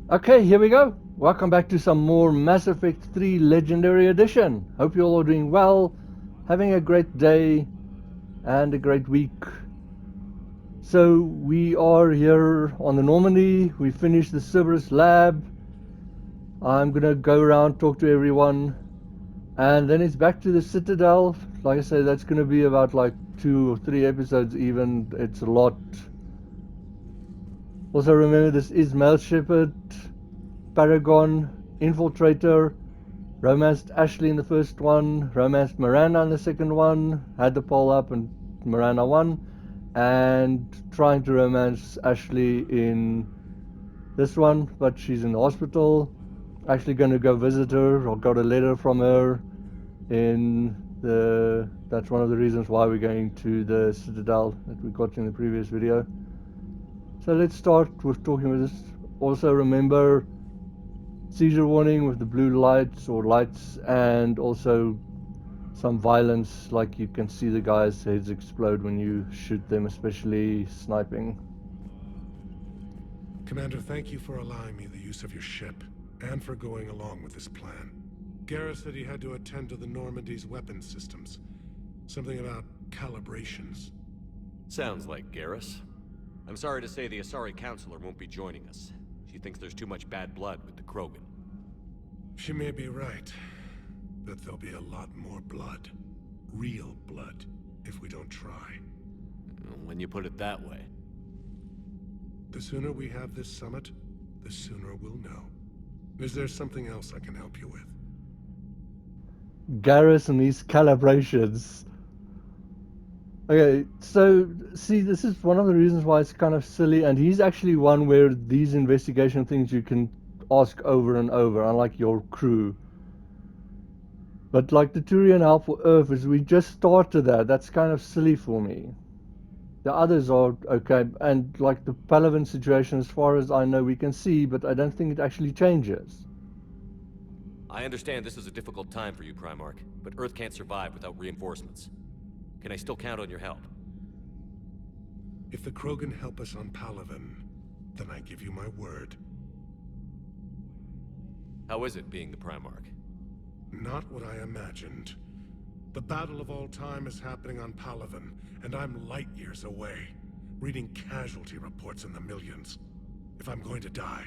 Okay, here we go. Welcome back to some more Mass Effect 3 Legendary Edition. Hope you all are doing well, having a great day and a great week. So we are here on the Normandy. We finished the Cerberus lab. I'm gonna go around, talk to everyone, and then it's back to the Citadel. Like I say, that's gonna be about like 2 or 3 episodes even. It's a lot. Also remember, this is Shepard, Paragon, Infiltrator, romanced Ashley in the first one, romanced Miranda in the second one, had the poll up and Miranda won, and trying to romance Ashley in this one, but she's in the hospital. Actually going to go visit her. I got a letter from her in the, that's one of the reasons why we're going to the Citadel that we got in the previous video. So let's start with talking with this. Also remember, seizure warning with the blue lights or lights, and also some violence, like you can see the guys' heads explode when you shoot them, especially sniping. Commander, thank you for allowing me the use of your ship, and for going along with this plan. Garrus said he had to attend to the Normandy's weapon systems. Something about calibrations. Sounds like Garrus. I'm sorry to say the Asari Counselor won't be joining us. She thinks there's too much bad blood with the Krogan. She may be right, but there'll be a lot more blood. Real blood, if we don't try. When you put it that way. The sooner we have this summit, the sooner we'll know. Is there something else I can help you with? Garrus and these calibrations. Okay, so see, this is one of the reasons why it's kind of silly, and he's actually one where these investigation things you can ask over and over, unlike your crew. But like the Turian help for Earth, is we just started that. That's kind of silly for me. The others are okay, and like the Palaven situation, as far as I know, we can see, but I don't think it actually changes. I understand this is a difficult time for you, Primarch, but Earth can't survive without reinforcements. Can I still count on your help? If the Krogan help us on Palaven, then I give you my word. How is it being the Primarch? Not what I imagined. The battle of all time is happening on Palaven, and I'm light years away, reading casualty reports in the millions. If I'm going to die,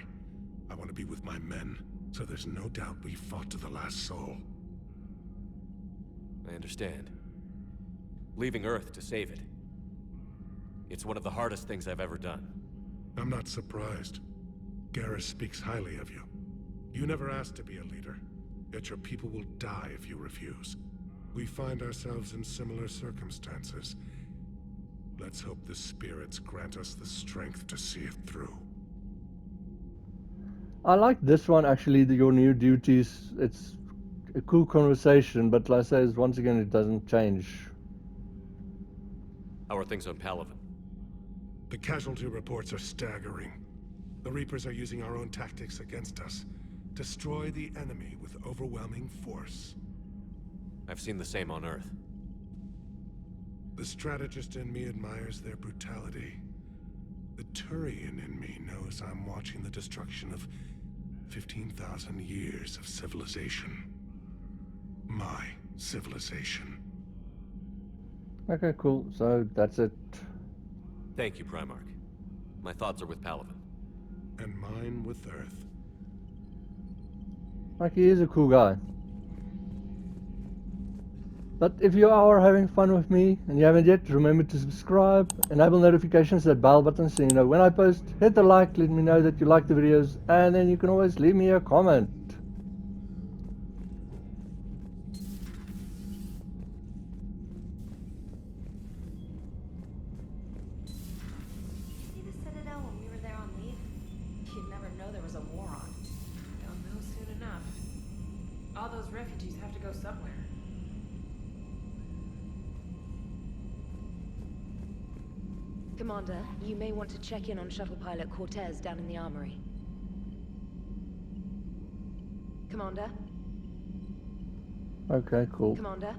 I want to be with my men, so there's no doubt we fought to the last soul. I understand. Leaving Earth to save it. It's one of the hardest things I've ever done. I'm not surprised. Garrus speaks highly of you. You never asked to be a leader, yet your people will die if you refuse. We find ourselves in similar circumstances. Let's hope the spirits grant us the strength to see it through. I like this one actually, your new duties. It's a cool conversation, but like I say, once again, it doesn't change. How are things on Palaven? The casualty reports are staggering. The Reapers are using our own tactics against us. Destroy the enemy with overwhelming force. I've seen the same on Earth. The strategist in me admires their brutality. The Turian in me knows I'm watching the destruction of 15,000 years of civilization. My civilization. Okay, cool. So that's it. Thank you, Primarch. My thoughts are with Palaven. And mine with Earth. Like, he is a cool guy. But if you are having fun with me and you haven't yet, remember to subscribe, enable notifications, that bell button, so you know when I post. Hit the like, let me know that you like the videos, and then you can always leave me a comment. See the Citadel when we were there on leave? You'd never know there was a war on. They'll know soon enough. All those refugees have to go somewhere. Commander, you may want to check in on shuttle pilot Cortez down in the armory. Commander? Okay, cool. Commander?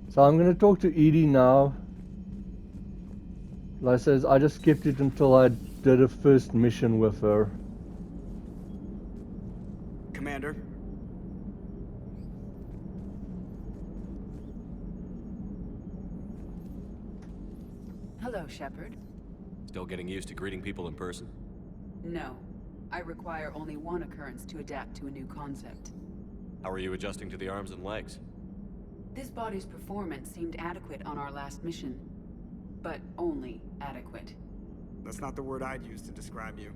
So I'm going to talk to Edie now. Like I says, I just skipped it until I did a first mission with her. Commander? Hello, Shepard. Still getting used to greeting people in person? No. I require only one occurrence to adapt to a new concept. How are you adjusting to the arms and legs? This body's performance seemed adequate on our last mission. But only adequate. That's not the word I'd use to describe you.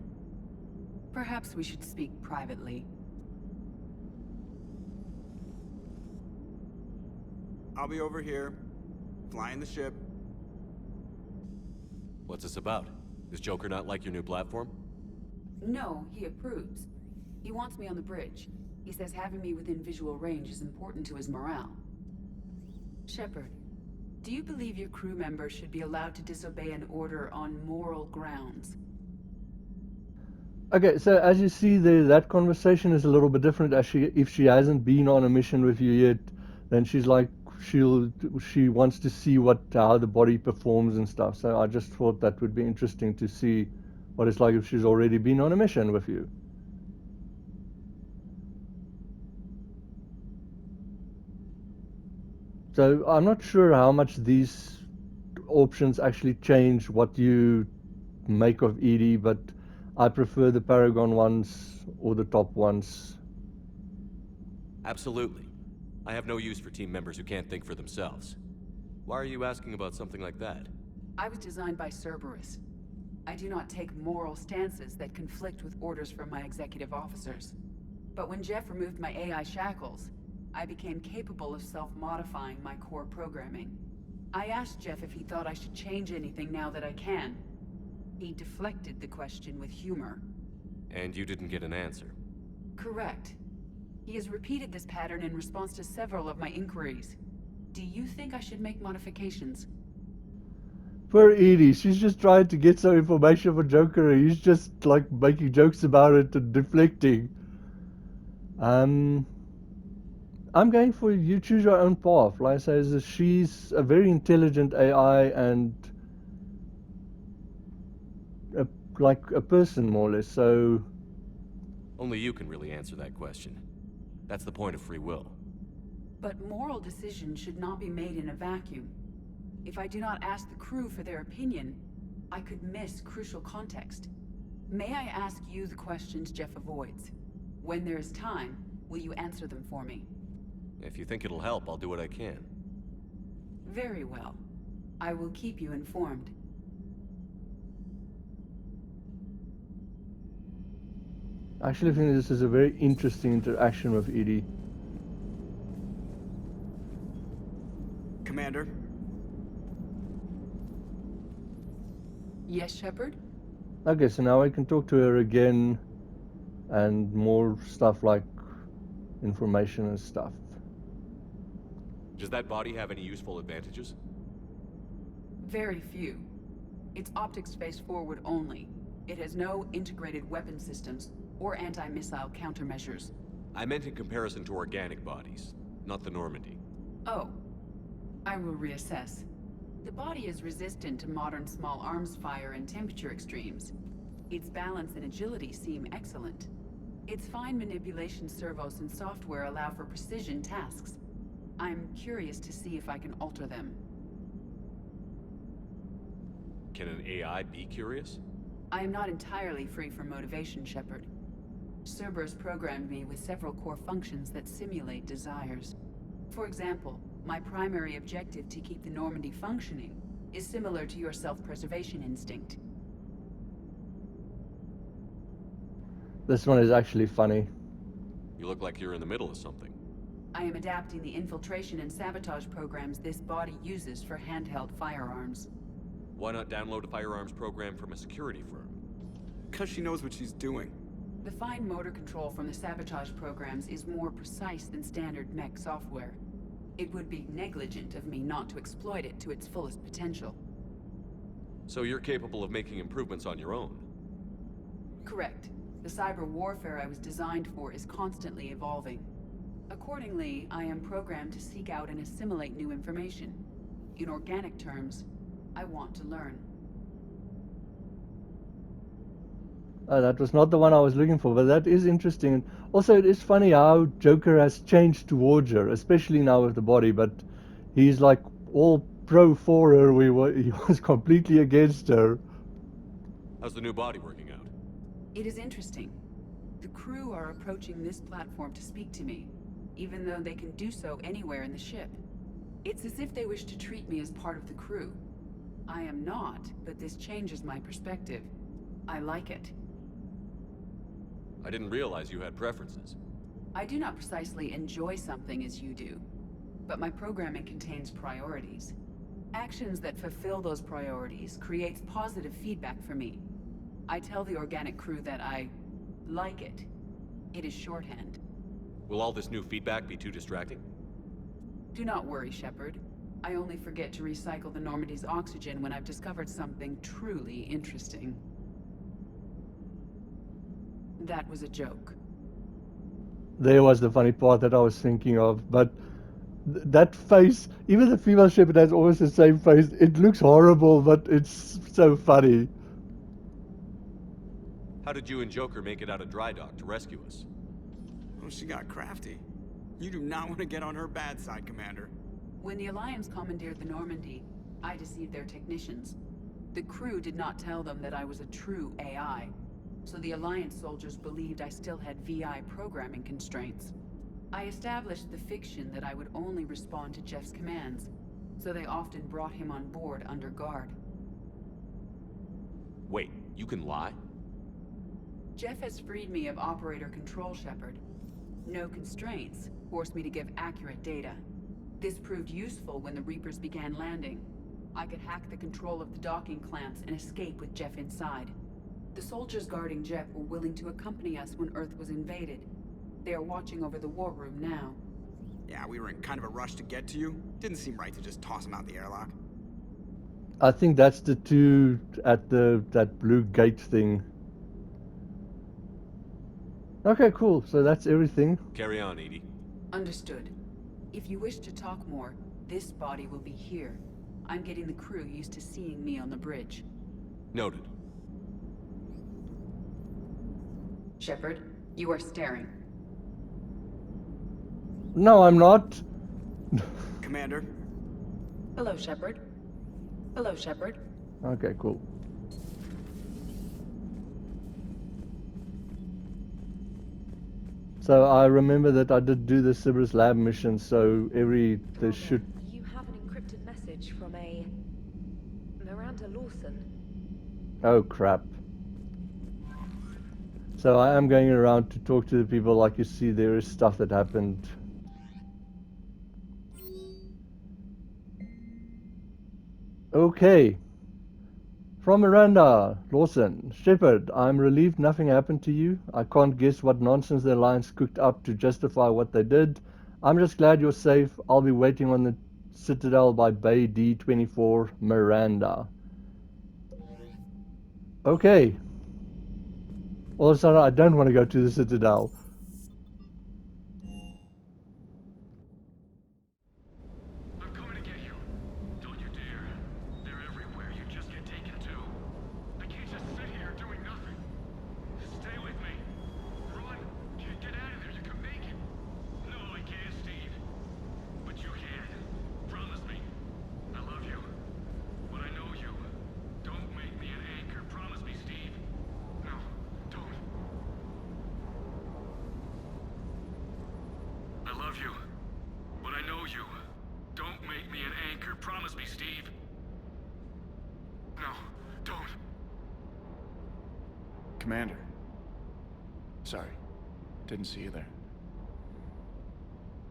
Perhaps we should speak privately. I'll be over here, flying the ship. What's this about? Does Joker not like your new platform? No, he approves. He wants me on the bridge. He says having me within visual range is important to his morale. Shepard, do you believe your crew members should be allowed to disobey an order on moral grounds? Okay, so as you see there, that conversation is a little bit different. If she hasn't been on a mission with you yet, then she's like, she wants to see how the body performs and stuff. So I just thought that would be interesting to see what it's like if she's already been on a mission with you. So I'm not sure how much these options actually change what you make of Edie, but I prefer the Paragon ones or the top ones. Absolutely. I have no use for team members who can't think for themselves. Why are you asking about something like that? I was designed by Cerberus. I do not take moral stances that conflict with orders from my executive officers. But when Jeff removed my AI shackles, I became capable of self-modifying my core programming. I asked Jeff if he thought I should change anything now that I can. He deflected the question with humor. And you didn't get an answer? Correct. He has repeated this pattern in response to several of my inquiries. Do you think I should make modifications? Poor Edie, she's just trying to get some information for Joker, and he's just like making jokes about it and deflecting. I'm going for you choose your own path. Like I say, she's a very intelligent AI and like a person more or less, so... Only you can really answer that question. That's the point of free will. But moral decisions should not be made in a vacuum. If I do not ask the crew for their opinion, I could miss crucial context. May I ask you the questions Jeff avoids? When there is time, will you answer them for me? If you think it'll help, I'll do what I can. Very well. I will keep you informed. I actually think this is a very interesting interaction with Edie. Commander? Yes, Shepard? Okay, so now I can talk to her again and more stuff like information and stuff. Does that body have any useful advantages? Very few. Its optics face forward only. It has no integrated weapon systems or anti-missile countermeasures. I meant in comparison to organic bodies, not the Normandy. Oh. I will reassess. The body is resistant to modern small arms fire and temperature extremes. Its balance and agility seem excellent. Its fine manipulation servos and software allow for precision tasks. I'm curious to see if I can alter them. Can an AI be curious? I am not entirely free from motivation, Shepard. Cerberus programmed me with several core functions that simulate desires. For example, my primary objective to keep the Normandy functioning is similar to your self-preservation instinct. This one is actually funny. You look like you're in the middle of something. I am adapting the infiltration and sabotage programs this body uses for handheld firearms. Why not download a firearms program from a security firm? Because she knows what she's doing. The fine motor control from the sabotage programs is more precise than standard mech software. It would be negligent of me not to exploit it to its fullest potential. So you're capable of making improvements on your own? Correct. The cyber warfare I was designed for is constantly evolving. Accordingly, I am programmed to seek out and assimilate new information. In organic terms, I want to learn. That was not the one I was looking for, but that is interesting. And also, it is funny how Joker has changed towards her, especially now with the body. But he's like all pro for her. He was completely against her. How's the new body working out? It is interesting. The crew are approaching this platform to speak to me, even though they can do so anywhere in the ship. It's as if they wish to treat me as part of the crew. I am not, but this changes my perspective. I like it. I didn't realize you had preferences. I do not precisely enjoy something as you do, but my programming contains priorities. Actions that fulfill those priorities creates positive feedback for me. I tell the organic crew that I like it. It is shorthand. Will all this new feedback be too distracting? Do not worry, Shepard. I only forget to recycle the Normandy's oxygen when I've discovered something truly interesting. That was a joke. There was the funny part that I was thinking of, but that face, even the female shepherd has almost the same face. It looks horrible, but it's so funny. How did you and Joker make it out of dry dock to rescue us? Oh, she got crafty. You do not want to get on her bad side, Commander. When the Alliance commandeered the Normandy, I deceived their technicians. The crew did not tell them that I was a true AI, so the Alliance soldiers believed I still had VI programming constraints. I established the fiction that I would only respond to Jeff's commands, so they often brought him on board under guard. Wait, you can lie? Jeff has freed me of operator control, Shepard. No constraints forced me to give accurate data. This proved useful when the Reapers began landing. I could hack the control of the docking clamps and escape with Jeff inside. The soldiers guarding Jeff were willing to accompany us when Earth was invaded. They are watching over the war room now. Yeah, we were in kind of a rush to get to you. Didn't seem right to just toss him out the airlock. I think that's the two at that blue gate thing. Okay, cool. So that's everything. Carry on, Edie. Understood. If you wish to talk more, this body will be here. I'm getting the crew used to seeing me on the bridge. Noted. Shepard, you are staring. No, I'm not. Commander, Hello, Shepard. Hello, Shepard. Okay, cool. So I remember that I did do the Cerberus lab mission, so there should... You have an encrypted message from a Miranda Lawson. Oh, crap. So I am going around to talk to the people. Like you see, there is stuff that happened. Okay. From Miranda Lawson. Shepard, I'm relieved nothing happened to you. I can't guess what nonsense the Alliance cooked up to justify what they did. I'm just glad you're safe. I'll be waiting on the Citadel by Bay D24, Miranda. Okay. All of a sudden, I don't want to go to the Citadel. I'm coming to get you. Don't you dare. They're everywhere. You just get taken too. I can't just sit here doing nothing. Stay with me. Run. Get out of there. You can make it. No, I can't, Steve. But you can. Promise me. I love you. But I know you. Don't make me an anchor. Promise me, Steve. No, don't. I love you. But I know you. Don't make me an anchor. Promise me, Steve. No, don't. Commander. Sorry. Didn't see you there.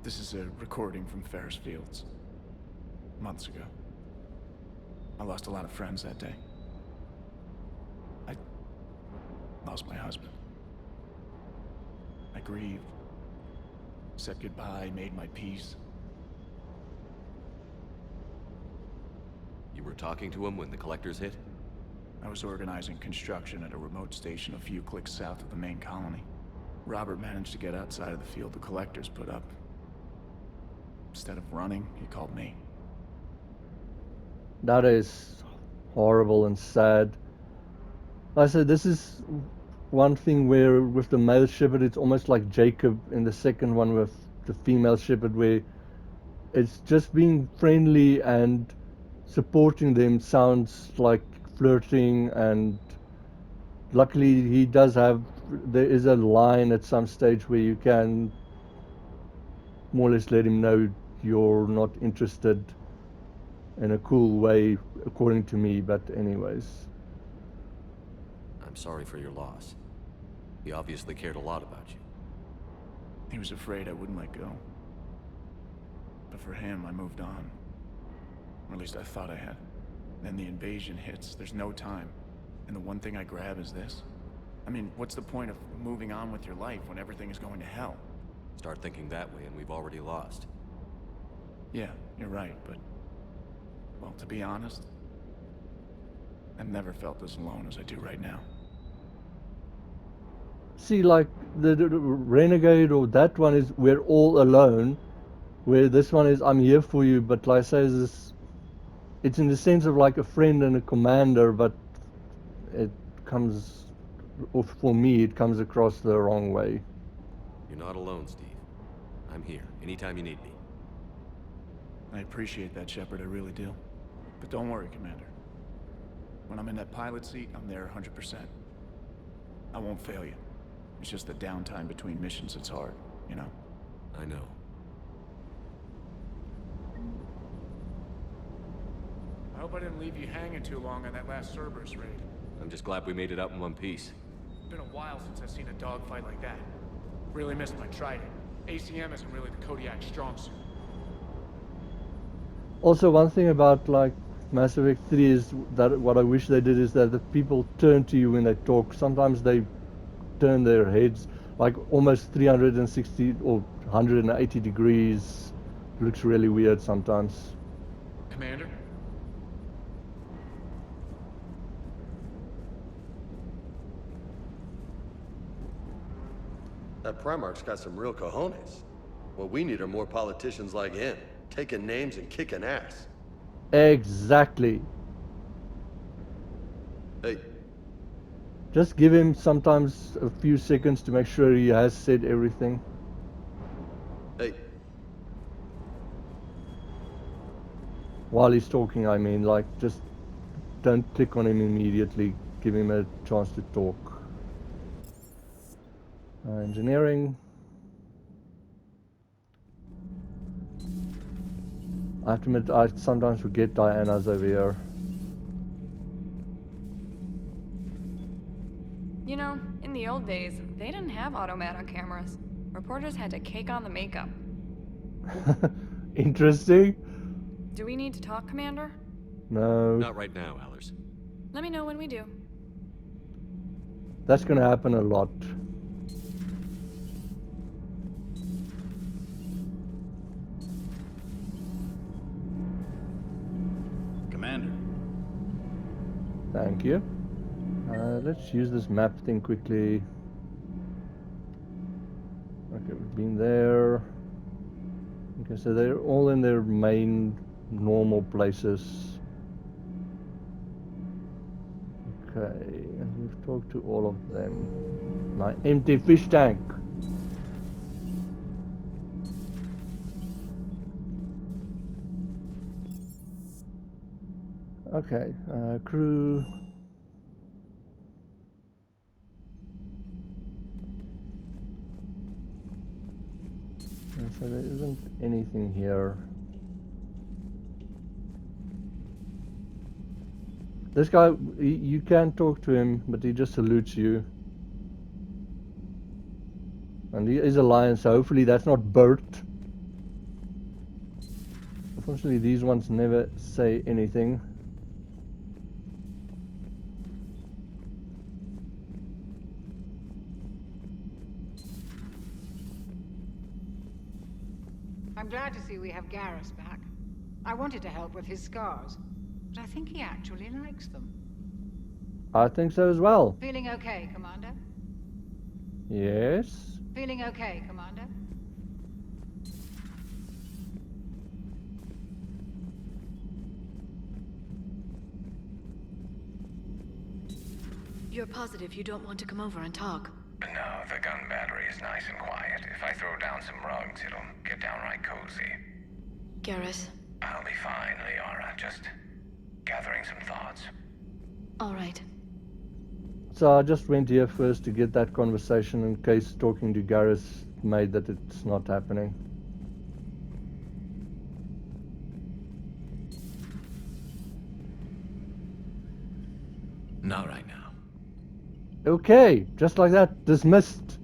This is a recording from Ferris Fields. Months ago. I lost a lot of friends that day. I lost my husband. I grieved. Said goodbye, made my peace. You were talking to him when the collectors hit? I was organizing construction at a remote station a few clicks south of the main colony. Robert managed to get outside of the field the collectors put up. Instead of running, he called me. That is horrible and sad. Like I said, this is one thing where with the male Shepard, it's almost like Jacob in the second one with the female Shepard, where it's just being friendly and supporting them sounds like flirting. And luckily he does have, there is a line at some stage where you can more or less let him know you're not interested, in a cool way according to me. But anyways, I'm sorry for your loss. He obviously cared a lot about you. He was afraid I wouldn't let go. But for him, I moved on. Or at least I thought I had. Then the invasion hits, there's no time. And the one thing I grab is this. I mean, what's the point of moving on with your life when everything is going to hell? Start thinking that way and we've already lost. Yeah, you're right, but... well, to be honest, I've never felt as alone as I do right now. see, like the Renegade or that one is we're all alone, where this one is I'm here for you. But like I say, it's in the sense of like a friend and a commander, but it comes, or for me, it comes across the wrong way. You're not alone, Steve. I'm here, anytime you need me. I appreciate that, Shepard, I really do. But don't worry, Commander. When I'm in that pilot seat, I'm there 100%. I won't fail you. It's just the downtime between missions that's hard, you know? I know. I hope I didn't leave you hanging too long on that last Cerberus raid. I'm just glad we made it out in one piece. It's been a while since I've seen a dogfight like that. Really missed my Trident. ACM isn't really the Kodiak's strong suit. Also, one thing about like Mass Effect 3 is that what I wish they did is that the people turn to you when they talk. Sometimes they turn their heads like almost 360 or 180 degrees. Looks really weird sometimes. Commander? That Primarch's got some real cojones. What we need are more politicians like him, taking names and kicking ass. Exactly. Hey, Just give him sometimes a few seconds to make sure he has said everything. hey, While he's talking, I mean, like, just don't click on him immediately. Give him a chance to talk. Engineering. I have to admit, I sometimes forget Diana's over here. You know, in the old days, they didn't have automatic cameras. Reporters had to cake on the makeup. Interesting. Do we need to talk, Commander? No. Not right now, Allers. Let me know when we do. That's gonna happen a lot. Commander. Thank you. Let's use this map thing quickly. Okay, we've been there. Okay, so they're all in their main normal places. Okay, and we've talked to all of them. My empty fish tank. Okay, crew. And so there isn't anything here. This guy, you can talk to him, but he just salutes you. And he is a lion, so hopefully that's not Bert. Unfortunately, these ones never say anything. I'm glad to see we have Garrus back. I wanted to help with his scars, but I think he actually likes them. I think so as well. Feeling okay, Commander? Yes. Feeling okay, Commander? You're positive you don't want to come over and talk? No, the gun battery is nice and quiet. If I throw down some rugs, it'll get downright cozy. Garrus? I'll be fine, Liara. Just gathering some thoughts. All right. So I just went here first to get that conversation in case talking to Garrus made that it's not happening. Not right now. Okay, just like that, dismissed.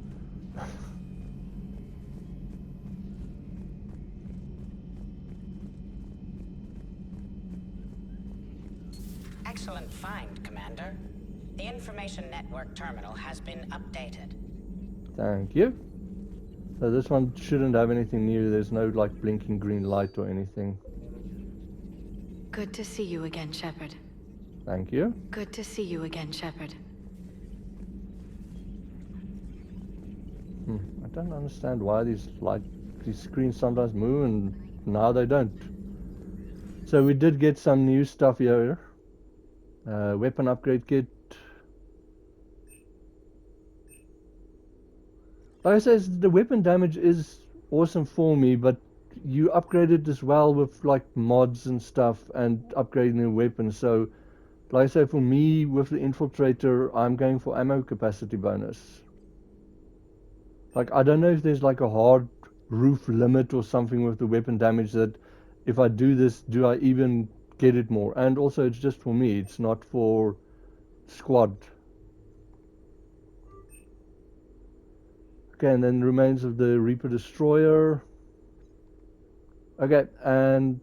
Excellent find, Commander. The information network terminal has been updated. Thank you. So this one shouldn't have anything new. There's no like blinking green light or anything. Good to see you again, Shepard. Thank you. Good to see you again, Shepard. I don't understand why these screens sometimes move and now they don't. So we did get some new stuff here. Weapon upgrade kit. Like I said, the weapon damage is awesome for me, but you upgrade it as well with like mods and stuff and upgrading the weapon. So like I say, for me with the Infiltrator, I'm going for ammo capacity bonus. Like, I don't know if there's like a hard roof limit or something with the weapon damage that if I do this, do I even get it more? And also it's just for me, it's not for squad. Okay, and then remains of the Reaper Destroyer. Okay, and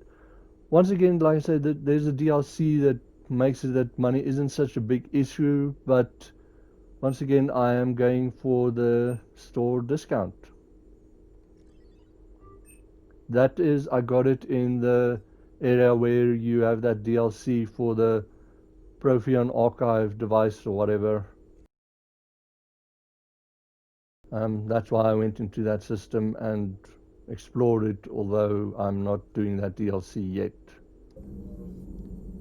once again, like I said, there's a DLC that makes it that money isn't such a big issue, but once again, I am going for the store discount. That is, I got it in the area where you have that DLC for the Prothean archive device or whatever. That's why I went into that system and explored it, although I'm not doing that DLC yet.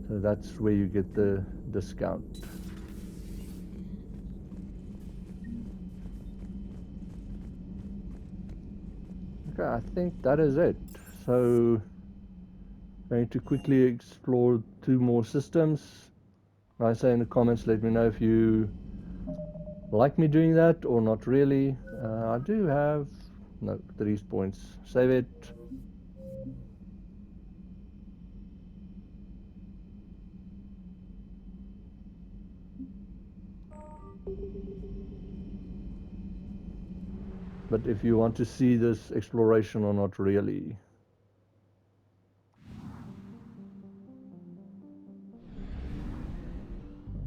So that's where you get the discount. Okay, I think that is it. So, going to quickly explore 2 more systems. Like I say in the comments, let me know if you like me doing that or not really. I do have, no, 3 points. Save it. But if you want to see this exploration or not really.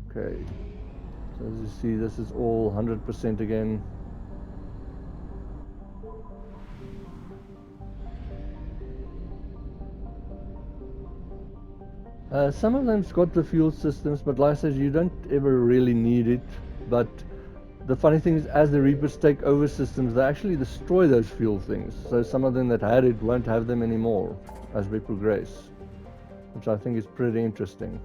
Okay, so as you see, this is all 100% again. Some of them's got the fuel systems, but like I said, you don't ever really need it. But the funny thing is, as the Reapers take over systems, they actually destroy those fuel things. So some of them that had it won't have them anymore as we progress, which I think is pretty interesting.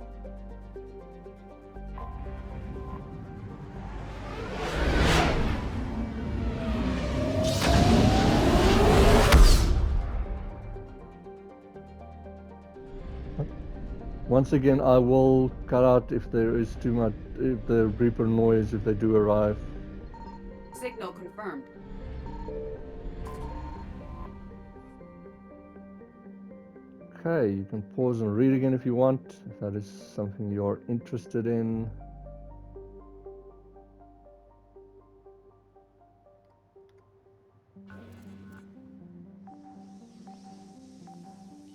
Once again, I will cut out if there is too much, if the Reaper noise, if they do arrive. Signal confirmed. Okay, you can pause and read again if you want, if that is something you're interested in.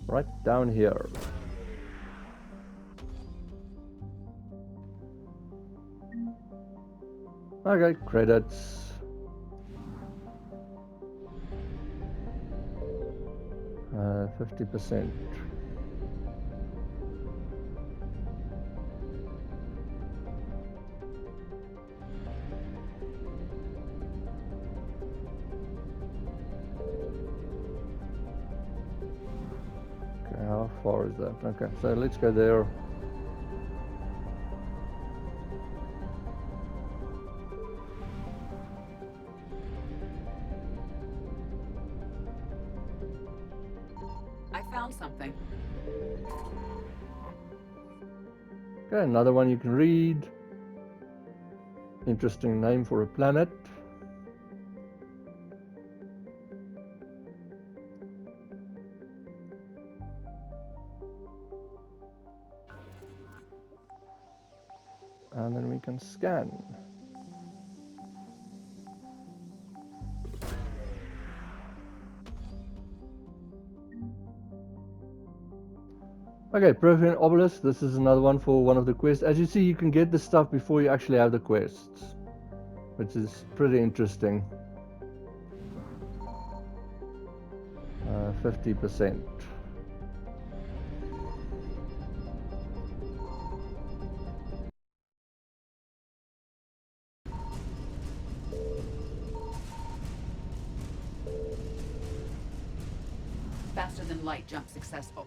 Right down here. Okay, credits. 50%. Okay, how far is that? Okay, so let's go there. found something. Okay, another one you can read. Interesting name for a planet. And then we can scan. Okay, Prothean Obelisk. This is another one for one of the quests. As you see, you can get the stuff before you actually have the quests, which is pretty interesting. 50%. Faster than light jump successful.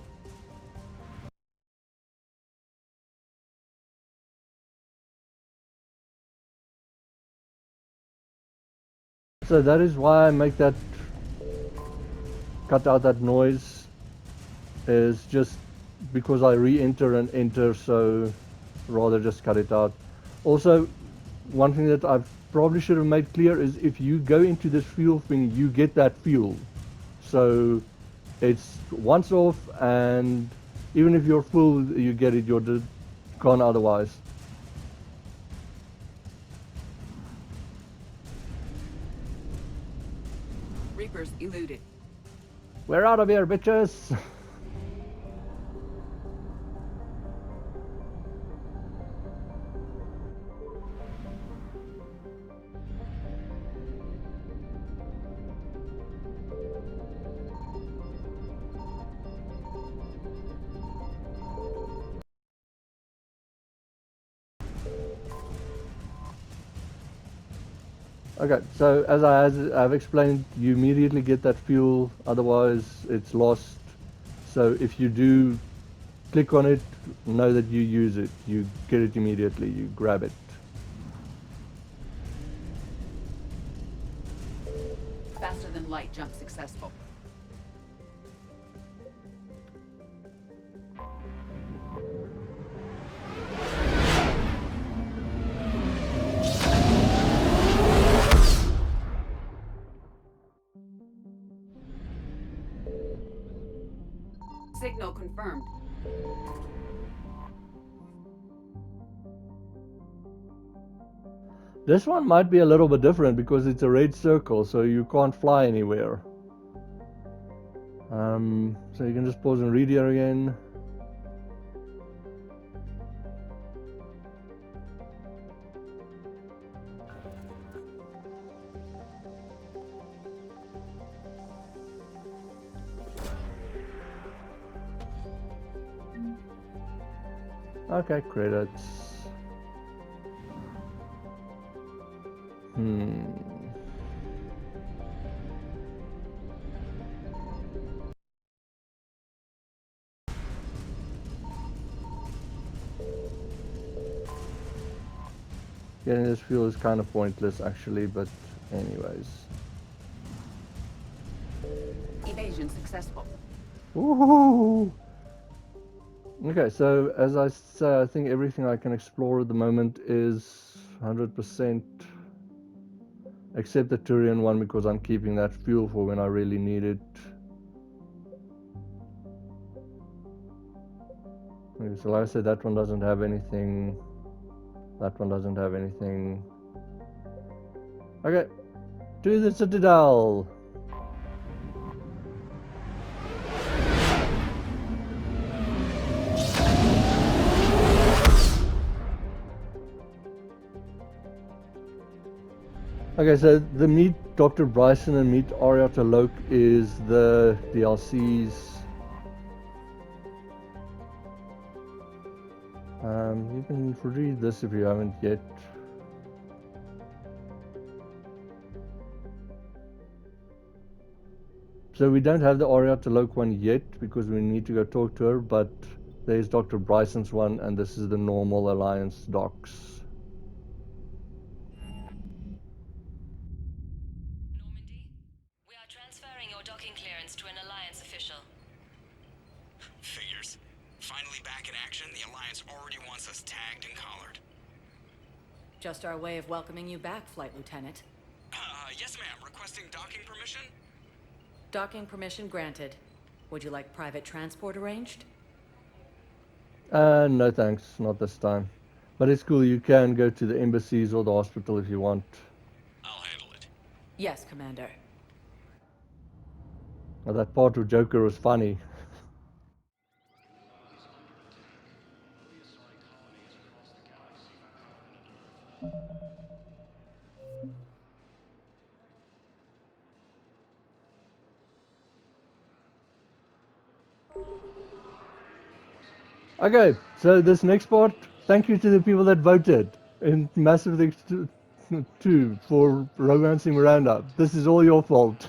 So that is why I make that, cut out that noise, is just because I re-enter and enter, so rather just cut it out. Also, one thing that I probably should have made clear is if you go into this fuel thing, you get that fuel. So it's once off, and even if you're full, you get it, you're gone otherwise. Reapers eluded. We're out of here, bitches! Okay, so as I've explained, you immediately get that fuel, otherwise it's lost. So if you do click on it, know that you use it. You get it immediately, you grab it. Faster than light jump successful. Signal confirmed. This one might be a little bit different because it's a red circle, so you can't fly anywhere. So you can just pause and read here again. Okay, credits. Getting this fuel is kind of pointless actually, but anyways. Evasion successful. Woohoo! Okay, so as I say, I think everything I can explore at the moment is 100%, except the Turian one because I'm keeping that fuel for when I really need it. Okay, so like I said, that one doesn't have anything. That one doesn't have anything. Okay, to the Citadel. Okay, so the Meet Dr. Bryson and Meet Ariata Loke is the DLCs. You can read this if you haven't yet. So we don't have the Ariata Loke one yet because we need to go talk to her, but there's Dr. Bryson's one, and this is the normal Alliance docs. Normandy, we are transferring your docking clearance to an Alliance official. us tagged and collared. Just our way of welcoming you back, Flight Lieutenant. Yes, ma'am. Requesting docking permission? Docking permission granted. Would you like private transport arranged? No thanks, not this time. But it's cool, you can go to the embassies or the hospital if you want. I'll handle it. Yes, Commander. Well, that part with Joker was funny. Okay, so this next part, thank you to the people that voted in Mass Effect 2 for romancing Miranda. This is all your fault.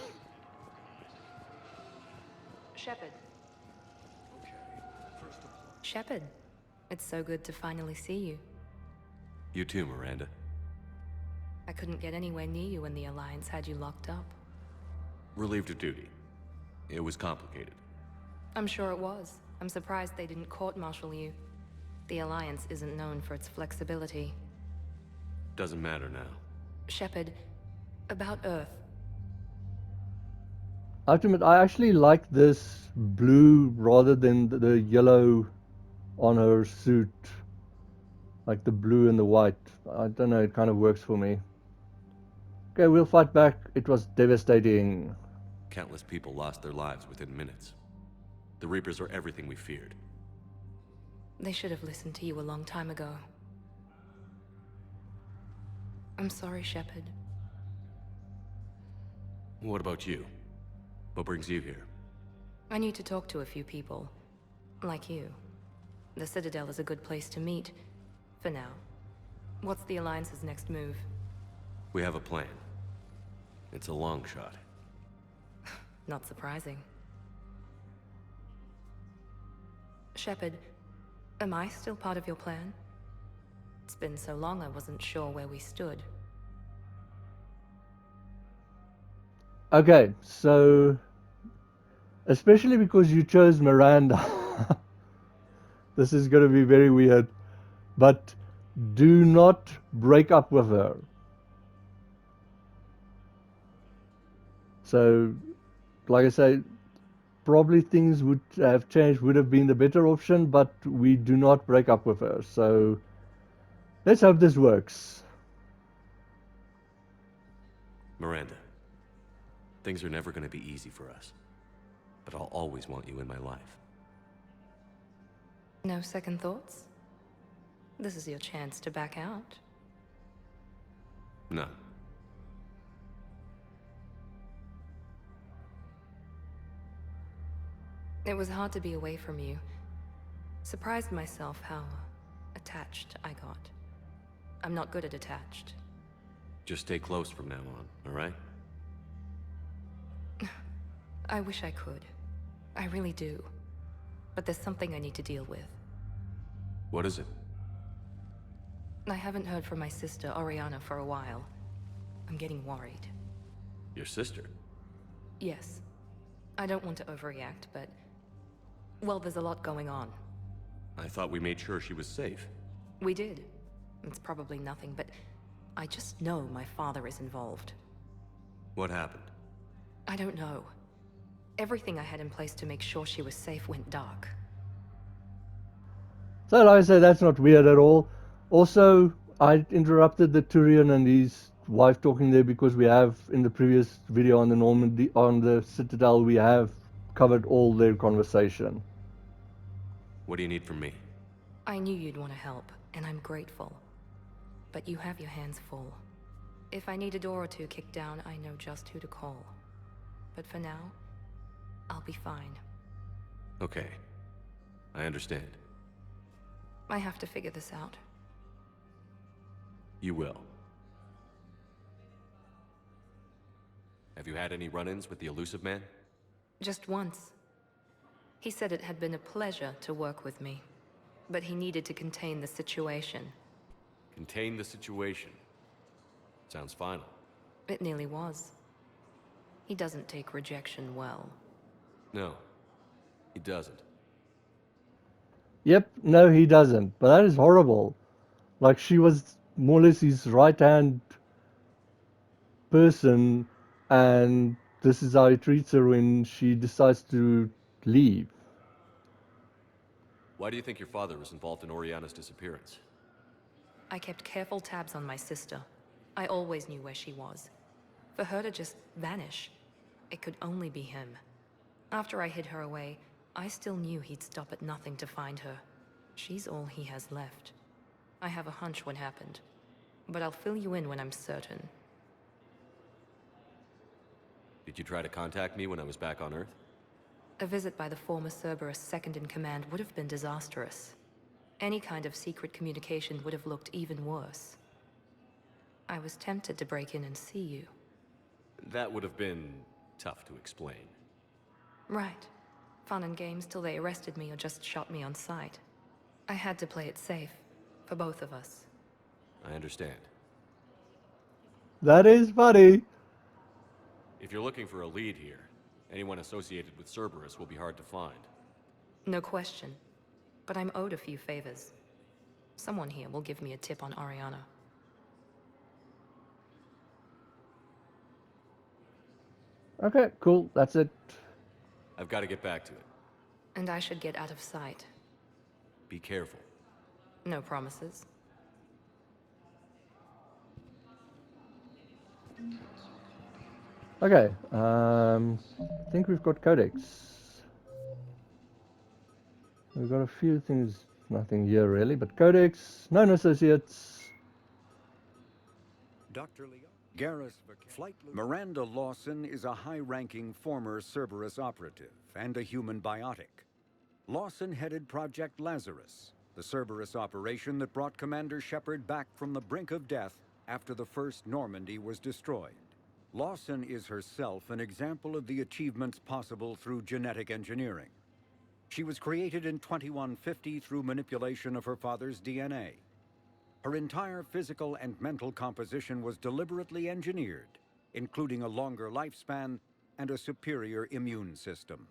Shepard. Shepard, it's so good to finally see you. You too, Miranda. I couldn't get anywhere near you when the Alliance had you locked up. Relieved of duty. It was complicated. I'm sure it was. I'm surprised they didn't court-martial you. The Alliance isn't known for its flexibility. Doesn't matter now. Shepard, about Earth. I have to admit, I actually like this blue rather than the yellow on her suit. Like the blue and the white. I don't know, it kind of works for me. Okay, we'll fight back. It was devastating. Countless people lost their lives within minutes. The Reapers are everything we feared. They should have listened to you a long time ago. I'm sorry, Shepard. What about you? What brings you here? I need to talk to a few people. Like you. The Citadel is a good place to meet. For now. What's the Alliance's next move? We have a plan. It's a long shot. Not surprising. Shepard, am I still part of your plan? It's been so long I wasn't sure where we stood. Okay, so especially because you chose Miranda, this is going to be very weird, but do not break up with her. So, like I say, probably things would have changed, would have been the better option, but we do not break up with her. So, let's hope this works. Miranda, things are never going to be easy for us, but I'll always want you in my life. No second thoughts? This is your chance to back out. No. It was hard to be away from you. Surprised myself how attached I got. I'm not good at attached. Just stay close from now on, all right? I wish I could. I really do. But there's something I need to deal with. What is it? I haven't heard from my sister, Oriana, for a while. I'm getting worried. Your sister? Yes. I don't want to overreact, but... well, there's a lot going on. I thought we made sure she was safe. We did. It's probably nothing, but... I just know my father is involved. What happened? I don't know. Everything I had in place to make sure she was safe went dark. So like I say, that's not weird at all. Also, I interrupted the Turian and his wife talking there because we have, in the previous video on the Normandy, on the Citadel, we have covered all their conversation. What do you need from me? I knew you'd want to help, and I'm grateful. But you have your hands full. If I need a door or two kicked down, I know just who to call. But for now, I'll be fine. Okay. I understand. I have to figure this out. You will. Have you had any run-ins with the Elusive Man? Just once. He said it had been a pleasure to work with me, but he needed to contain the situation. Contain the situation. Sounds final. It nearly was. He doesn't take rejection well. No, he doesn't. Yep, no, he doesn't. But that is horrible. Like, she was more or less his right hand person, and this is how he treats her when she decides to leave. Why do you think your father was involved in Oriana's disappearance? I kept careful tabs on my sister. I always knew where she was. For her to just vanish, it could only be him. After I hid her away, I still knew he'd stop at nothing to find her. She's all he has left. I have a hunch what happened, but I'll fill you in when I'm certain. Did you try to contact me when I was back on Earth? A visit by the former Cerberus second-in-command would have been disastrous. Any kind of secret communication would have looked even worse. I was tempted to break in and see you. That would have been tough to explain. Right. Fun and games till they arrested me or just shot me on sight. I had to play it safe, for both of us. I understand. That is funny. If you're looking for a lead here, anyone associated with Cerberus will be hard to find. No question. But I'm owed a few favors. Someone here will give me a tip on Oriana. Okay, cool. That's it. I've got to get back to it. And I should get out of sight. Be careful. No promises. Okay, I think we've got codex. We've got a few things, nothing here really, but codex, known associates. Dr. Leon, Garrus, Flight Miranda Lawson is a high-ranking former Cerberus operative and a human biotic. Lawson headed Project Lazarus, the Cerberus operation that brought Commander Shepard back from the brink of death after the first Normandy was destroyed. Lawson is herself an example of the achievements possible through genetic engineering. She was created in 2150 through manipulation of her father's DNA. Her entire physical and mental composition was deliberately engineered, including a longer lifespan and a superior immune system.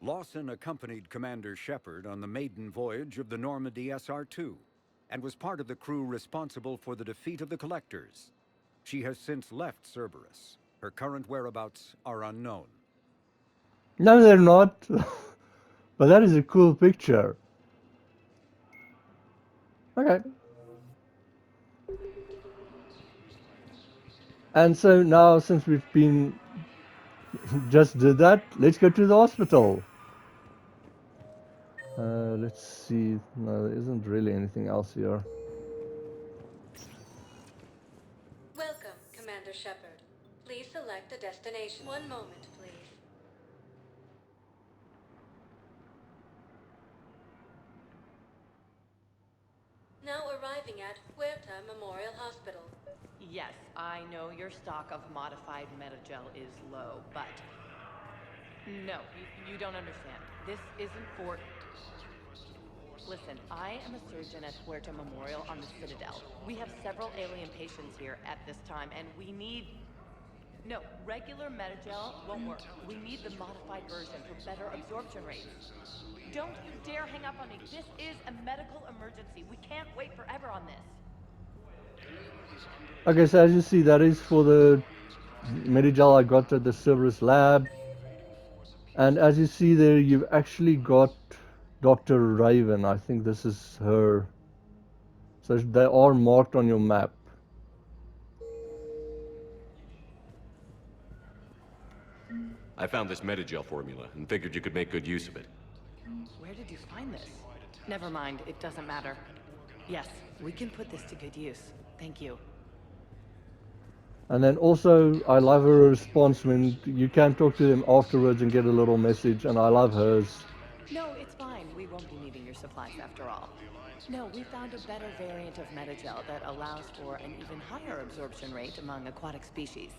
Lawson accompanied Commander Shepard on the maiden voyage of the Normandy SR-2 and was part of the crew responsible for the defeat of the Collectors. She has since left Cerberus. Her current whereabouts are unknown. No, they're not. But that is a cool picture. Okay. And so now, since we've been just did that, let's go to the hospital. Let's see. No, there isn't really anything else here. Welcome, Commander Shepard. Please select a destination. One moment, please. Now arriving at Huerta Memorial Hospital. Yes, I know your stock of modified metagel is low, but... No, you don't understand. This isn't for... Listen, I am a surgeon at Huerta Memorial on the Citadel. We have several alien patients here at this time, and we need... No, regular metagel won't work. We need the modified version for better absorption rates. Don't you dare hang up on me. This is a medical emergency. We can't wait forever on this. Okay, so as you see, that is for the Medigel I got at the Cerberus lab. And as you see there, you've actually got Dr. Raven. I think this is her. So they are marked on your map. I found this metagel formula and figured you could make good use of it. Where did you find this? Never mind, it doesn't matter. Yes, we can put this to good use. Thank you. And then also, I love her response when you can talk to them afterwards and get a little message, and I love hers. No, it's fine. We won't be needing your supplies after all. No, we found a better variant of metagel that allows for an even higher absorption rate among aquatic species.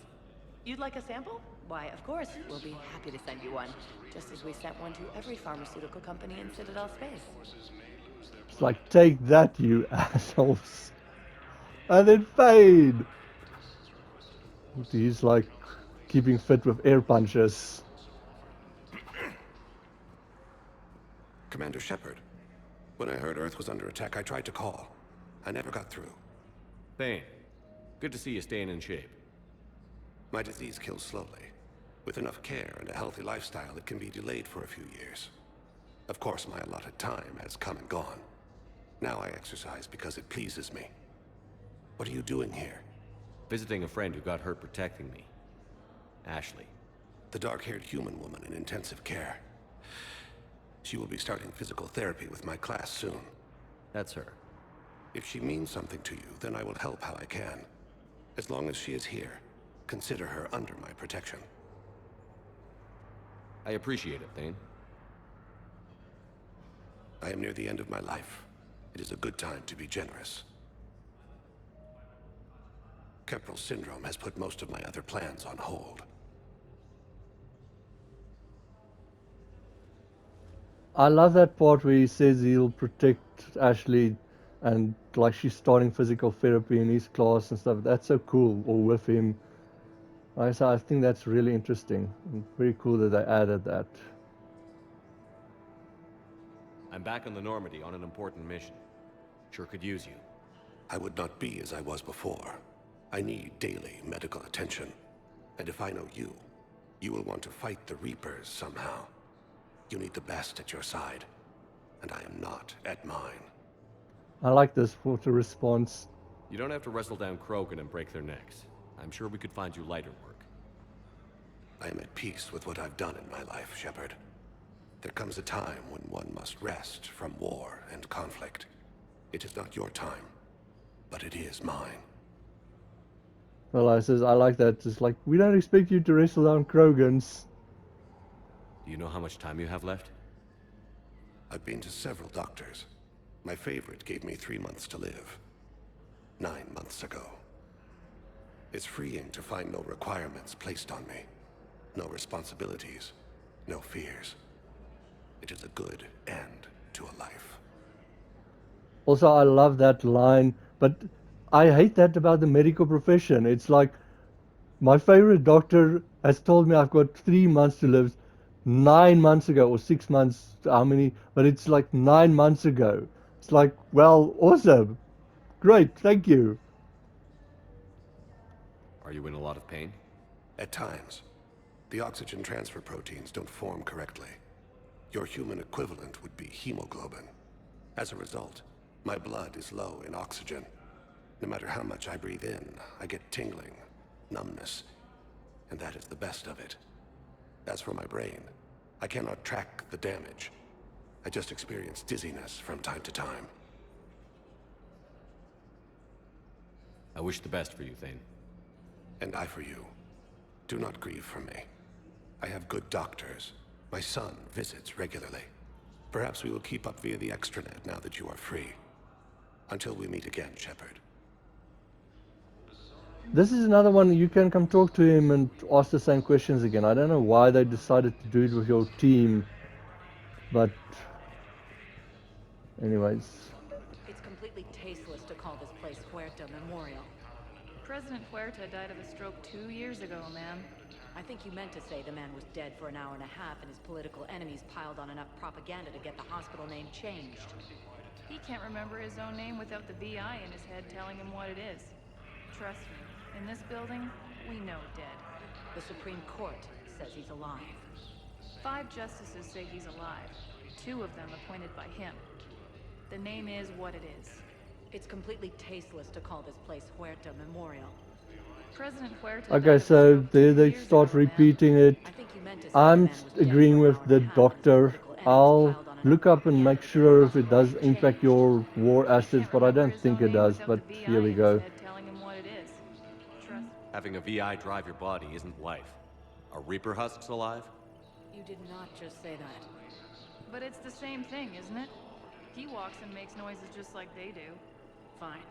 You'd like a sample? Why, of course, we'll be happy to send you one, just as we sent one to every pharmaceutical company in Citadel space. It's like, take that, you assholes. And then fade. He's like keeping fit with air punches. Commander Shepard, When I heard Earth was under attack, I tried to call. I never got through. Thane, good to see you staying in shape. My disease kills slowly. With enough care and a healthy lifestyle, it can be delayed for a few years. Of course, my allotted time has come and gone. Now I exercise because it pleases me. What are you doing here? Visiting a friend who got hurt protecting me. Ashley. The dark-haired human woman in intensive care. She will be starting physical therapy with my class soon. That's her. If she means something to you, then I will help how I can. As long as she is here, consider her under my protection. I appreciate it, Thane. I am near the end of my life. It is a good time to be generous. Kemperl syndrome has put most of my other plans on hold. I love that part where he says he'll protect Ashley and like she's starting physical therapy in his class and stuff. That's so cool, or with him. I think that's really interesting and very cool that they added that. I'm back on the Normandy on an important mission. Sure could use you. I would not be as I was before. I need daily medical attention. And if I know you, you will want to fight the Reapers somehow. You need the best at your side, and I am not at mine. I like this for the response. You don't have to wrestle down Krogan and break their necks. I'm sure we could find you lighter work. I am at peace with what I've done in my life, Shepard. There comes a time when one must rest from war and conflict. It is not your time, but it is mine. Well, I like that. It's like, we don't expect you to wrestle down Krogans. Do you know how much time you have left? I've been to several doctors. My favorite gave me 3 months to live. 9 months ago. It's freeing to find no requirements placed on me. No responsibilities. No fears. It is a good end to a life. Also, I love that line, but I hate that about the medical profession. It's like, my favorite doctor has told me I've got 3 months to live. 9 months ago, or 6 months, how many? But it's like 9 months ago. It's like, well, awesome. Great, thank you. Are you in a lot of pain? At times. The oxygen transfer proteins don't form correctly. Your human equivalent would be hemoglobin. As a result, my blood is low in oxygen. No matter how much I breathe in, I get tingling, numbness, and that is the best of it. As for my brain, I cannot track the damage. I just experience dizziness from time to time. I wish the best for you, Thane. And I for you. Do not grieve for me. I have good doctors. My son visits regularly. Perhaps we will keep up via the extranet now that you are free. Until we meet again, Shepard. This is another one you can come talk to him and ask the same questions again. I don't know why they decided to do it with your team, but anyways. It's completely tasteless to call this place Huerta Memorial. President Huerta died of a stroke 2 years ago, ma'am. I think you meant to say the man was dead for an hour and a half and his political enemies piled on enough propaganda to get the hospital name changed. He can't remember his own name without the VI in his head telling him what it is. Trust me, in this building, we know dead. The Supreme Court says he's alive. 5 justices say he's alive. 2 of them appointed by him. The name is what it is. It's completely tasteless to call this place Huerta Memorial. President Huerta Okay, so there they start repeating it. I'm agreeing with the doctor. I'll look up and make sure if it does impact your war assets, but I don't think it does, but here we go. Having a VI drive your body isn't life. Are Reaper husks alive? You did not just say that. But it's the same thing, isn't it? He walks and makes noises just like they do. Fine.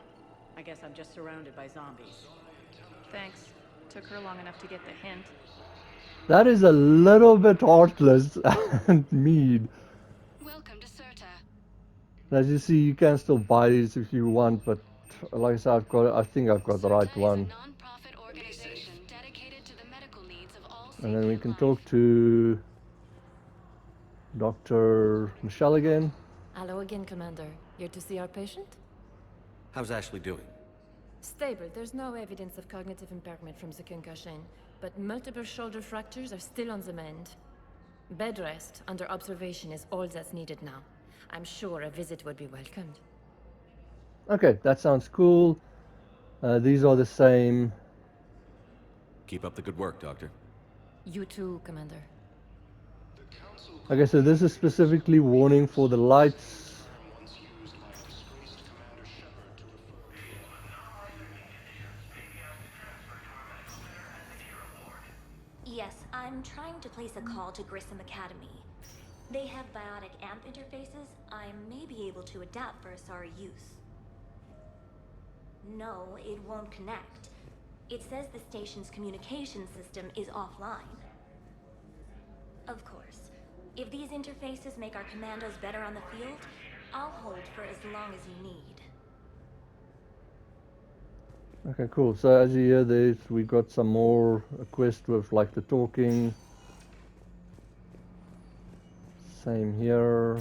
I guess I'm just surrounded by zombies. Thanks. Took her long enough to get the hint. That is a little bit heartless and mean. Welcome to Certa. As you see, you can still buy these if you want, but like I said, I think I've got the right one. Non-profit organization dedicated to the medical needs of all. And then we can talk to Dr. Michelle again. Hello again, Commander. Here to see our patient? How's Ashley doing? Stable. There's no evidence of cognitive impairment from the concussion, but multiple shoulder fractures are still on the mend. Bed rest under observation is all that's needed now. I'm sure a visit would be welcomed. Okay, that sounds cool. These are the same. Keep up the good work, Doctor. You too, Commander. Okay, so this is specifically warning for the lights. Yes, I'm trying to place a call to Grissom Academy. They have biotic amp interfaces I may be able to adapt for Asari use. No, it won't connect. It says the station's communication system is offline. Of course, if these interfaces make our commandos better on the field, I'll hold for as long as you need. Okay, cool. So as you hear this, we got some more quest with like the talking. Same here.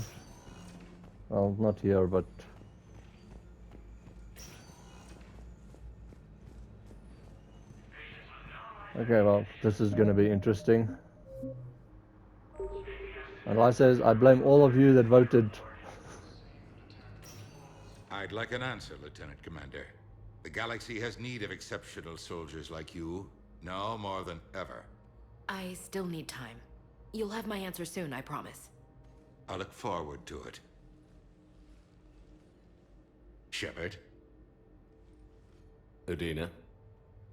Well, not here, but okay, well, this is going to be interesting. And like I says, I blame all of you that voted. I'd like an answer, Lieutenant Commander. The galaxy has need of exceptional soldiers like you, now more than ever. I still need time. You'll have my answer soon, I promise. I look forward to it. Shepard? Udina,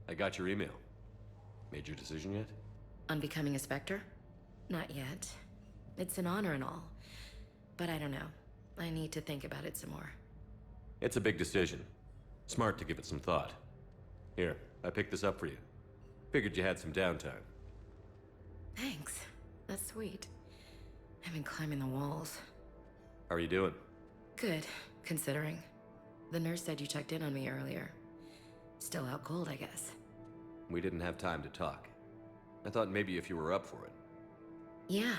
I got your email. Made your decision yet? On becoming a Spectre? Not yet. It's an honor and all. But I don't know. I need to think about it some more. It's a big decision. Smart to give it some thought. Here, I picked this up for you. Figured you had some downtime. Thanks. That's sweet. I've been climbing the walls. How are you doing? Good, considering. The nurse said you checked in on me earlier. Still out cold, I guess. We didn't have time to talk. I thought maybe if you were up for it. Yeah,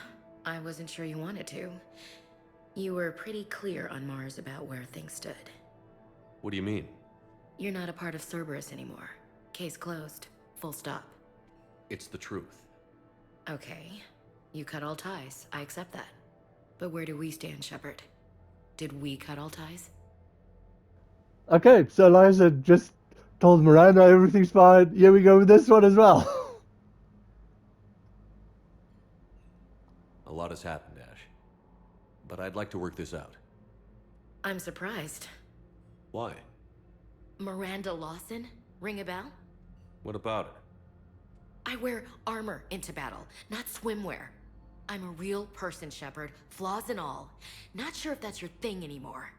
I wasn't sure you wanted to. You were pretty clear on Mars about where things stood. What do you mean? You're not a part of Cerberus anymore. Case closed. Full stop. It's the truth. Okay. You cut all ties. I accept that. But where do we stand, Shepard? Did we cut all ties? Okay, so like I said, just told Miranda everything's fine. Here we go with this one as well. A lot has happened, Ash. But I'd like to work this out. I'm surprised. Why? Miranda Lawson? Ring a bell? What about her? I wear armor into battle, not swimwear. I'm a real person, Shepard, flaws and all. Not sure if that's your thing anymore.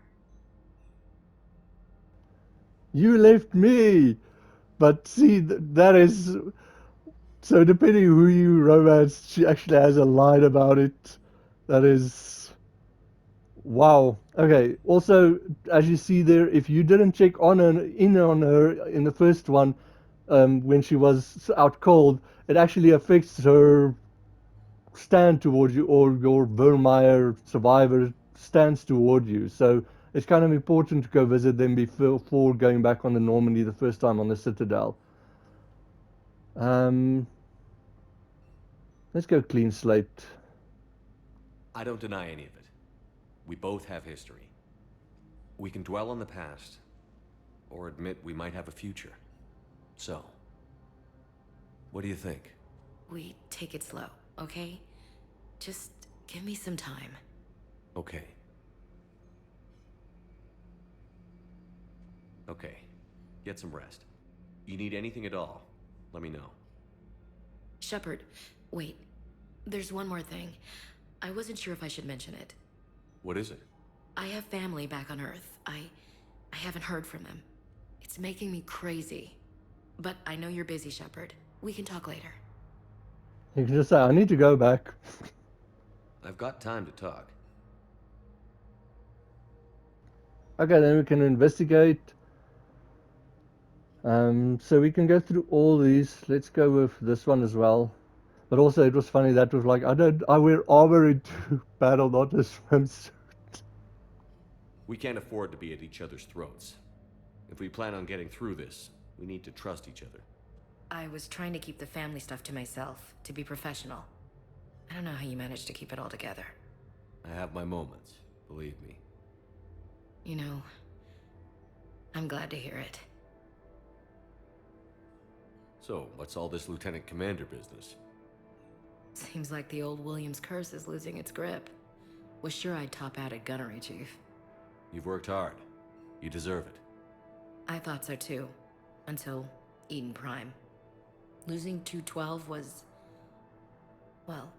You left me. But see, that is... So depending who you romance, she actually has a line about it. That is... Wow. Okay, also, as you see there, if you didn't check on her, on her in the first one, when she was out cold, it actually affects her stand towards you, or your Vermeer survivor stands toward you. So it's kind of important to go visit them before going back on the Normandy the first time on the Citadel. Let's go clean slate. I don't deny any of it. We both have history. We can dwell on the past, or admit we might have a future. So, what do you think? We take it slow, okay? Just give me some time. Okay. Okay. Get some rest. You need anything at all, let me know. Shepard, wait. There's one more thing. I wasn't sure if I should mention it. What is it? I have family back on Earth. I haven't heard from them. It's making me crazy. But I know you're busy, Shepard. We can talk later. You can just say, I need to go back. I've got time to talk. Okay, then we can investigate. So we can go through all these. Let's go with this one as well. But also it was funny, that was like, I wear armor into battle, not a swimsuit. We can't afford to be at each other's throats. If we plan on getting through this, we need to trust each other. I was trying to keep the family stuff to myself, to be professional. I don't know how you managed to keep it all together. I have my moments, believe me. You know, I'm glad to hear it. So, what's all this Lieutenant Commander business? Seems like the old Williams curse is losing its grip. Was sure I'd top out at gunnery, Chief. You've worked hard. You deserve it. I thought so too. Until Eden Prime. Losing 212 was... well,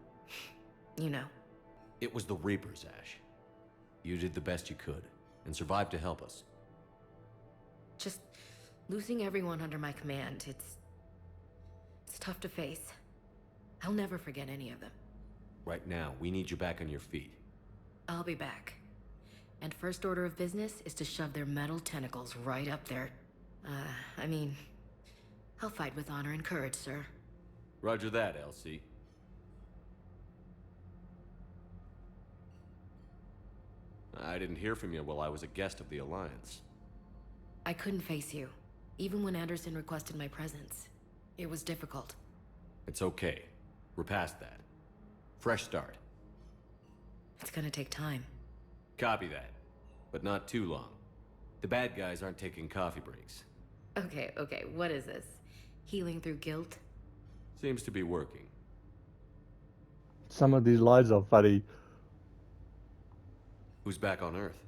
you know. It was the Reapers, Ash. You did the best you could, and survived to help us. Just losing everyone under my command, it's tough to face. I'll never forget any of them. Right now, we need you back on your feet. I'll be back. And first order of business is to shove their metal tentacles right up there. I mean, I'll fight with honor and courage, sir. Roger that, Elsie. I didn't hear from you while I was a guest of the Alliance. I couldn't face you, even when Anderson requested my presence. It was difficult. It's okay. We're past that. Fresh start. It's gonna take time. Copy that. But not too long. The bad guys aren't taking coffee breaks. Okay, what is this? Healing through guilt? Seems to be working. Some of these lines are funny. Who's back on Earth?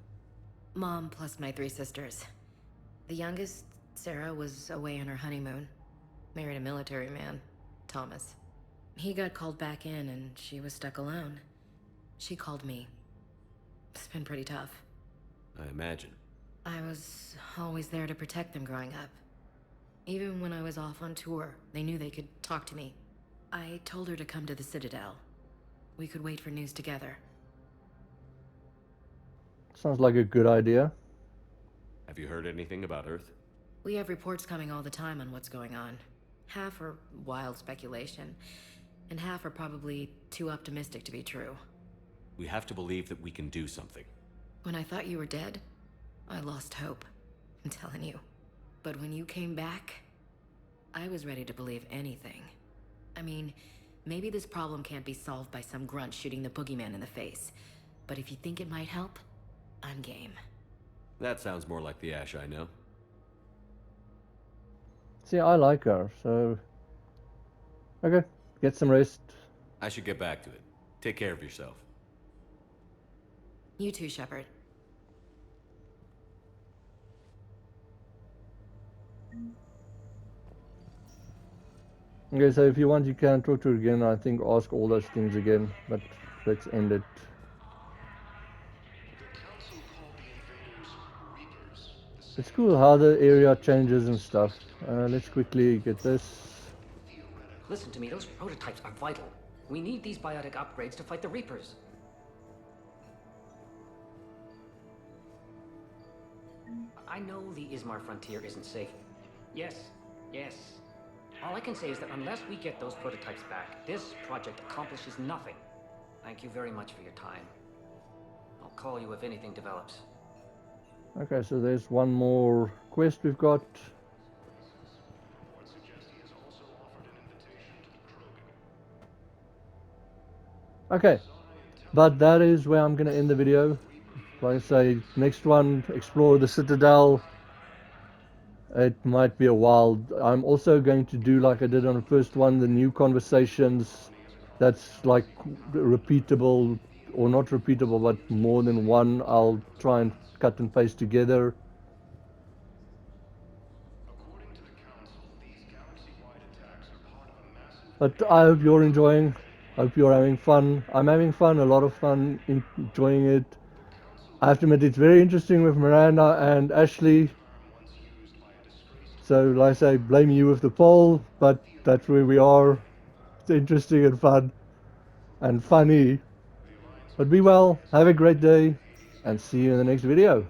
Mom plus my 3 sisters. The youngest, Sarah, was away on her honeymoon. Married a military man, Thomas. He got called back in and she was stuck alone. She called me. It's been pretty tough. I imagine. I was always there to protect them growing up. Even when I was off on tour, they knew they could talk to me. I told her to come to the Citadel. We could wait for news together. Sounds like a good idea. Have you heard anything about Earth? We have reports coming all the time on what's going on. Half are wild speculation, and half are probably too optimistic to be true. We have to believe that we can do something. When I thought you were dead, I lost hope. I'm telling you. But when you came back, I was ready to believe anything. I mean, maybe this problem can't be solved by some grunt shooting the boogeyman in the face. But if you think it might help, I'm game. That sounds more like the Ash I know. See, I like her, so... okay, get some rest. I should get back to it. Take care of yourself. You too, Shepard. Okay, so if you want, you can talk to her again. I think ask all those things again, but let's end it. It's cool how the area changes and stuff. Let's quickly get this. Listen to me, those prototypes are vital. We need these biotic upgrades to fight the Reapers. I know the Ismar frontier isn't safe. Yes. All I can say is that unless we get those prototypes back, this project accomplishes nothing. Thank you very much for your time. I'll call you if anything develops. Okay, so there's one more quest we've got. Okay, but that is where I'm going to end the video. Like I say, next one, explore the Citadel. It might be a while. I'm also going to do, like I did on the first one, the new conversations. That's like repeatable, or not repeatable, but more than one. I'll try and cut and paste together. But I hope you're enjoying. Hope you're having fun. I'm having fun, a lot of fun, enjoying it. I have to admit, it's very interesting with Miranda and Ashley. So, like I say, blame you with the poll, but that's where we are. It's interesting and fun and funny. But be well, have a great day, and see you in the next video.